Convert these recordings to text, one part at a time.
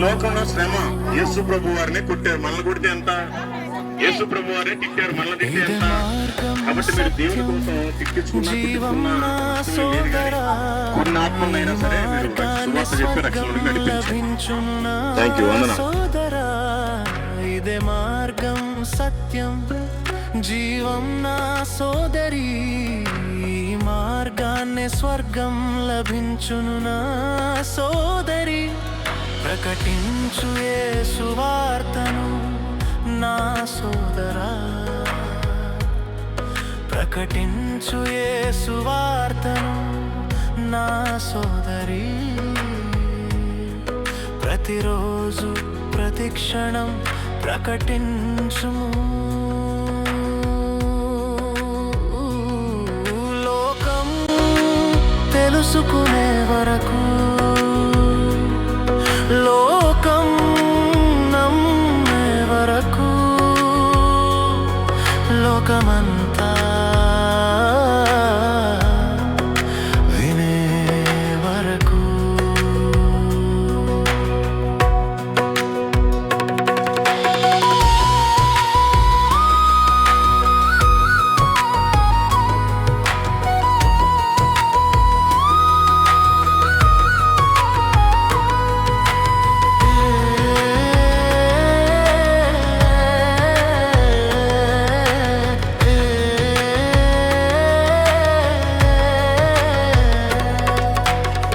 లోకంలో శ్రమ. యేసు ప్రభు వారిని కొట్టారు, మనల్ని కొడితే ఎంత? యేసు ప్రభు వారిని తిట్టారు, మనల్ని తిట్టే ఎంత? కాబట్టి మీరు దేవుని కోసం తిట్టించుకున్నా కొన్ని ఆత్మలైనా సరే మీరు సువార్త చెప్పి రక్షణలోకి నడిపించండి. Thank you. వందనాలు. ఇదే మార్గం, సత్యం, జీవం నా సోదరి. ఈ మార్గాన్ని స్వర్గం లభించును నా సోదరి. ప్రకటించు యేసు వార్తను నా సోదరా. ప్రకటించు యేసు వార్తను నా సోదరి. ప్రతిరోజు ప్రతిక్షణం ప్రకటించుము. లోకం తెలుసుకునే వరకు, లోకం నమ్మే వరకు, లోకమంతా వినే వరకు.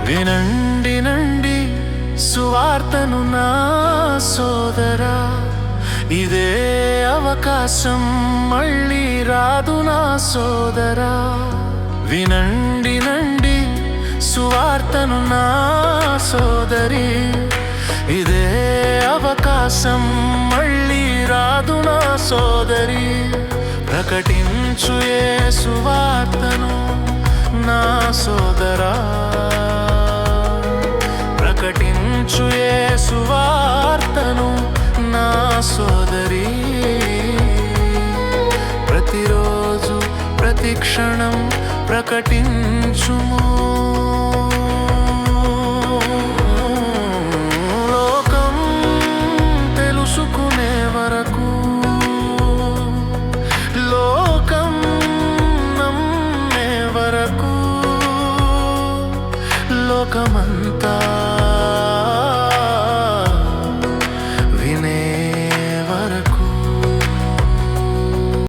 వినండి నండి సువార్తను నా సోదరా. ఇదే అవకాశం మళ్ళీ రాదు నా సోదరా. వినండి నండి సువార్తను నా సోదరి. ఇదే అవకాశం మళ్ళీ రాదు నా సోదరి. ప్రకటించు యేసు వార్తను నా సోదరా. ప్రకటించు యేసు వార్తను నా సోదరి. ప్రతిరోజు ప్రతిక్షణం ప్రకటించుము.